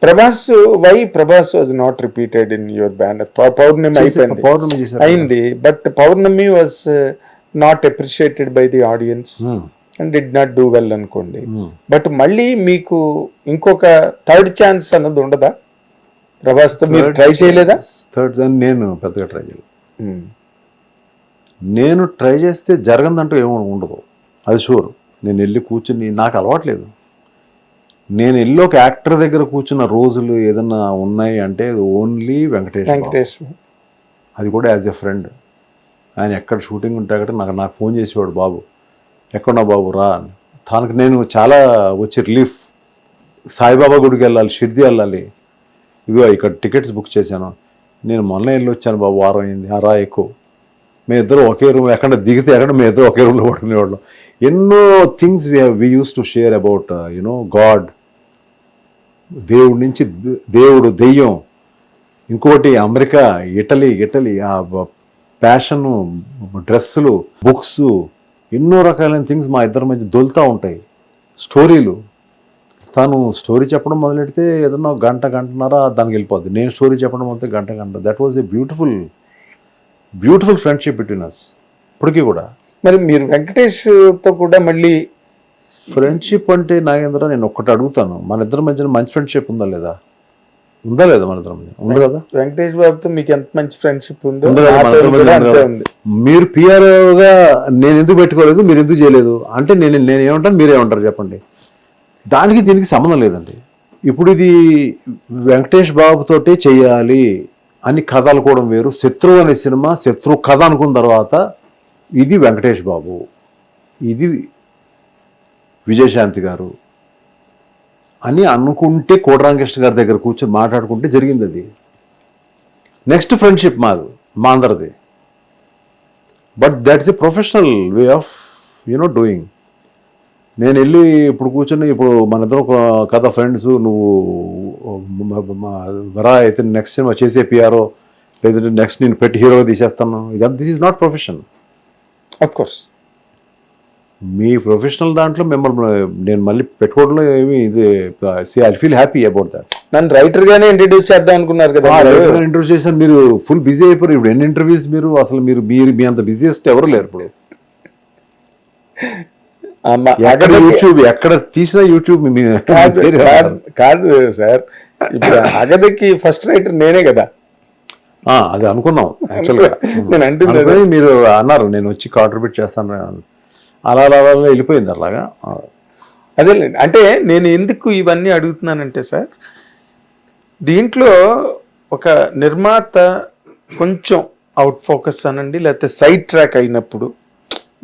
Prabhas was not repeated in your banner? Pournami అయింది, but Pournami was not appreciated by the audience and did not do well అనుకోండి. But మళ్ళీ మీకు ఇంకొక third chance అన్నది ఉండదా ప్రభాస్ తో? మీరు ట్రై చేయలేదా? నేను పెద్దగా ట్రై చేయలేదు. నేను ట్రై చేస్తే జరగదంటూ ఏమో ఉండదు, అది షూర్. నేను వెళ్ళి కూర్చుని, నాకు అలవాట్లేదు. నేను వెళ్ళి ఒక యాక్టర్ దగ్గర కూర్చున్న రోజులు ఏదన్నా ఉన్నాయి అంటే ఓన్లీ వెంకటేష్. అది కూడా యాజ్ ఎ ఫ్రెండ్. ఆయన ఎక్కడ షూటింగ్ ఉంటే అక్కడ నాకు ఫోన్ చేసేవాడు, బాబు ఎక్కడున్నా బాబు రా అని. తనకు నేను చాలా వచ్చి రిలీఫ్. సాయిబాబా గుడికి వెళ్ళాలి, షిర్ది వెళ్ళాలి, ఇదిగో ఇక్కడ టికెట్స్ బుక్ చేశాను, నేను మొన్న వెళ్ళి వచ్చాను బాబు, వారం అయింది, రా ఎక్కువ. మేము ఇద్దరు ఒకే రూమ్, ఎక్కడ దిగితే ఎక్కడ మేము ఇద్దరు ఒకే రూమ్లో పడుకునేవాళ్ళం. ఎన్నో things we use to share about God. దేవుడి నుంచి దేవుడు, దెయ్యం, ఇంకోటి అమెరికా, ఇటలీ ఆ ప్యాషను, డ్రెస్సులు, బుక్స్, ఎన్నో రకాలైన థింగ్స్ మా ఇద్దరి మధ్య దొలుతూ ఉంటాయి. స్టోరీలు, తను స్టోరీ చెప్పడం మొదలెడితే ఏదన్నా గంటన్నర దానికి వెళ్ళిపోద్ది. నేను స్టోరీ చెప్పడం మొదలు గంట. That was a beautiful friendship between us ఇప్పటికీ కూడా. మరి మీరు వెంకటేష్తో కూడా మళ్ళీ ఫ్రెండ్షిప్ అంటే నాగేంద్ర, నేను ఒక్కటి అడుగుతాను, మన ఇద్దరి మధ్యన మంచి ఫ్రెండ్షిప్ ఉందా లేదా మన ఇద్దరి మధ్య? ఉంది కదా. వెంకటేష్ బాబుతో మీకు ఎంత మంచి ఫ్రెండ్షిప్ ఉందో మీరు పిఆర్ఓగా నేను ఎందుకు పెట్టుకోలేదు, మీరు ఎందుకు చేయలేదు అంటే నేను ఏమంటాను, మీరేమంటారు చెప్పండి. దానికి దీనికి సంబంధం లేదండి. ఇప్పుడు ఇది వెంకటేష్ బాబుతోటే చెయ్యాలి అని కథ అనుకోవడం వేరు. శత్రువు అనే సినిమా శత్రు కథ అనుకున్న తర్వాత ఇది వెంకటేష్ బాబు, ఇది విజయశాంతి గారు అని అనుకుంటే కోటరామకృష్ణ గారి దగ్గర కూర్చొని మాట్లాడుకుంటే జరిగింది అది. నెక్స్ట్ ఫ్రెండ్షిప్ మా అందరిది. But that's a professional way of doing. నేను వెళ్ళి ఇప్పుడు కూర్చొని, ఇప్పుడు మన ఇద్దరు కథ ఫ్రెండ్స్, నువ్వు రా అయితే నెక్స్ట్ సినిమా చేసే పిఆర్ఓ, లేదంటే నెక్స్ట్ నేను పెట్టి హీరోగా తీసేస్తాను, ఇదంతా this is not profession. Of course me professional దాంట్లో మిమ్మల్ని నేను మళ్ళీ పెట్టుకోవడంలో ఏమి ఇది I feel happy about that. నన్ను రైటర్ గానే ఇంట్రడ్యూస్ చేద్దాం అనుకున్నారు కదా. ఇంట్రడ్యూస్ చేశాను, మీరు ఫుల్ బిజీ అయిపోయారు. ఇప్పుడు ఎన్ని ఇంటర్వ్యూస్ మీరు అసలు మీరు మీ అంత బిజీయెస్ట్ ఎవరు లేరు ఇప్పుడు. యూట్యూబ్ ఎక్కడ తీసినా యూట్యూబ్ కాదు సార్. ఇప్పుడు అగదకి ఫస్ట్ రైటర్ నేనే కదా. అది అనుకున్నాం యాక్చువల్గా. నేను అంటే మీరు అన్నారు నేను వచ్చి కాంట్రిబ్యూట్ చేస్తాను, అలా వెళ్ళిపోయింది అలాగా. అదే అంటే నేను ఎందుకు ఇవన్నీ అడుగుతున్నానంటే సార్, దీంట్లో ఒక నిర్మాత కొంచెం అవుట్ ఫోకస్ అనండి, లేకపోతే సైడ్ ట్రాక్ అయినప్పుడు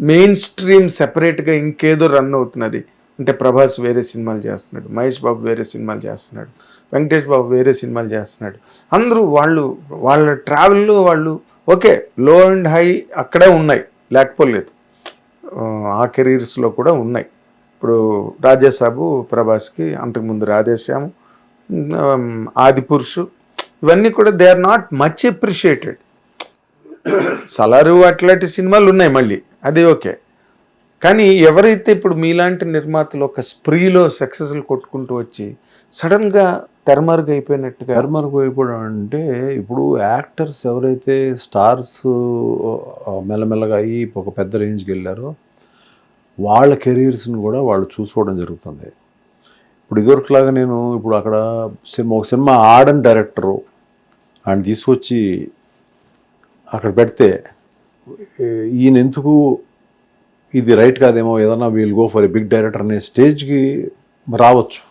మెయిన్ స్ట్రీమ్ సెపరేట్గా ఇంకేదో రన్ అవుతున్నది అంటే, ప్రభాస్ వేరే సినిమాలు చేస్తున్నాడు, మహేష్ బాబు వేరే సినిమాలు చేస్తున్నాడు, వెంకటేష్ బాబు వేరే సినిమాలు చేస్తున్నాడు, అందరూ వాళ్ళ ట్రావెల్లో వాళ్ళు ఓకే, లో అండ్ హై అక్కడే ఉన్నాయి, లేకపోలేదు, ఆ కెరీర్స్లో కూడా ఉన్నాయి. ఇప్పుడు రాజాసాబు ప్రభాస్కి, అంతకుముందు రాధేశ్యాము, ఆదిపురుషు, ఇవన్నీ కూడా they are not much appreciated. Salaar అట్లాంటి సినిమాలు ఉన్నాయి మళ్ళీ, అది ఓకే. కానీ ఎవరైతే ఇప్పుడు మీలాంటి నిర్మాతలు ఒక స్ప్రీలో సక్సెస్లు కొట్టుకుంటూ వచ్చి సడన్గా తెరమరుగు అయిపోయినట్టుగా. తెరమరుగు అయిపోవడం అంటే, ఇప్పుడు యాక్టర్స్ ఎవరైతే స్టార్స్ మెల్లమెల్లగా అయ్యి ఒక పెద్ద రేంజ్కి వెళ్ళారో వాళ్ళ కెరీర్స్ని కూడా వాళ్ళు చూసుకోవడం జరుగుతుంది. ఇప్పుడు ఇదివరకులాగా నేను ఇప్పుడు అక్కడ ఒక సినిమా ఆడని డైరెక్టరు ఆయన తీసుకొచ్చి అక్కడ పెడితే ఈయన ఎందుకు ఇది రైట్ కాదేమో, ఏదన్నా we'll go for a big director అనే స్టేజ్కి రావచ్చు.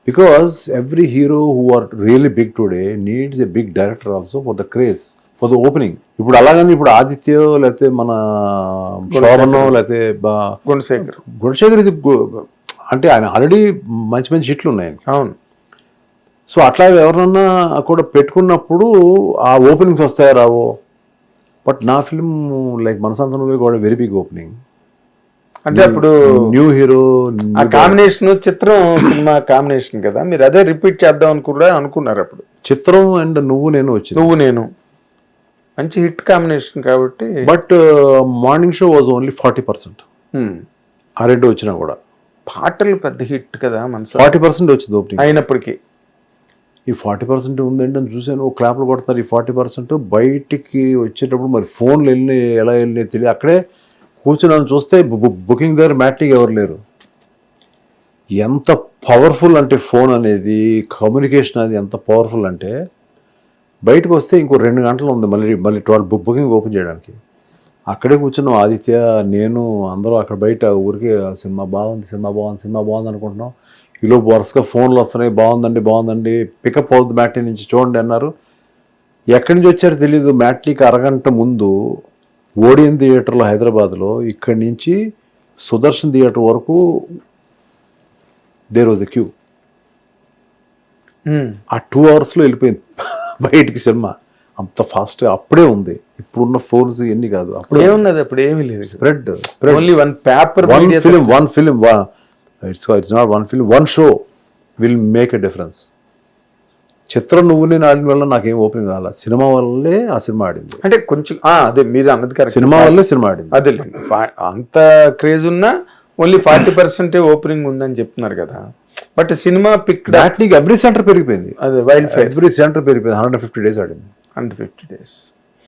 Because every hero who are really big today needs a big director also for the craze, for the opening. ఇప్పుడు అలాగని ఇప్పుడు ఆదిత్య లేకపోతే మన శోభనో లేకపోతే గుణశేఖర్ ఇది అంటే ఆయన ఆల్రెడీ మంచి మంచి హిట్లు ఉన్నాయి. అవును. సో అట్లా ఎవరన్నా కూడా పెట్టుకున్నప్పుడు ఆ ఓపెనింగ్స్ వస్తాయో రావో. బట్ నా ఫిల్మ్ లైక్ మనసంత నువ్వే కూడా వెరీ బిగ్ ఓపెనింగ్. అంటే అప్పుడు న్యూ హీరో ఆ కాంబినేషన్, చిత్రం సినిమా కాంబినేషన్ కదా, మీరు అదే రిపీట్ చేద్దాం అని కూడా అనుకున్నారు అప్పుడు. చిత్రం అండ్ నువ్వు నేను వచ్చింది. నువ్వు నేను మంచి హిట్ కాంబినేషన్ కాబట్టి. But morning show was only 40%. ఆ రెండు వచ్చినా కూడా పాటలు పెద్ద హిట్ కదా మన 40% వచ్చింది ఓపెనింగ్. అయినప్పటికీ ఈ 40% ఉందేంటి అని చూశాను, ఓ క్లాప్లు కొడతారు. ఈ 40% బయటికి వచ్చేటప్పుడు మరి ఫోన్లు వెళ్ళినాయి, ఎలా వెళ్ళినాయి తెలియదు. అక్కడే కూర్చున్నాను, చూస్తే బుకింగ్ దగ్గర మ్యాట్కి ఎవరు లేరు. ఎంత పవర్ఫుల్ అంటే ఫోన్ అనేది, కమ్యూనికేషన్ అది ఎంత పవర్ఫుల్ అంటే, బయటకు వస్తే ఇంకో 2 గంటలు ఉంది మళ్ళీ 12 బుకింగ్ ఓపెన్ చేయడానికి. అక్కడే కూర్చున్నాం ఆదిత్య, నేను, అందరూ అక్కడ బయట ఊరికే సినిమా బాగుంది అనుకుంటున్నాం. ఈలోపు వరుసగా ఫోన్లు వస్తున్నాయి, బాగుందండి పికప్ అవుతుంది మ్యాట్నీ నుంచి చూడండి అన్నారు. ఎక్కడి నుంచి వచ్చారో తెలీదు. మ్యాట్నీకి అరగంట ముందు ఓడియన్ థియేటర్లో హైదరాబాద్లో, ఇక్కడి నుంచి సుదర్శన్ థియేటర్ వరకు దేర్ వాజ్ ఎ క్యూ. ఆ 2 అవర్స్లో వెళ్ళిపోయింది బయటికి సినిమా. అంత ఫాస్ట్గా అప్పుడే ఉంది. ఇప్పుడున్న ఫోన్స్ ఎన్ని కాదు, అప్పుడే ఏమున్నది, అప్పుడు ఏమీ లేదు. Spread only one paper, one film it's not one film, one show will make a difference. చిత్రం నువ్వు నేను ఆడిన వల్ల నాకేం ఓపెనింగ్ కాల, సినిమా వల్లే ఆ సినిమా ఆడింది. అంటే కొంచెం అదే మీరు అన్నది కరెక్ట్, సినిమా వల్లే సినిమా ఆడింది. అదే అంత క్రేజ్ ఉన్నా ఓన్లీ 40% ఓపెనింగ్ ఉందని చెప్తున్నారు కదా. బట్ సినిమా పిక్ మ్యాట్నీకి ఎవ్రీ సెంటర్ పెరిగిపోయింది. అదే వైల్డ్ ఫైర్ ఎవ్రీ సెంటర్ పెరిగిపోయింది. 150 days ఆడింది. 150 days.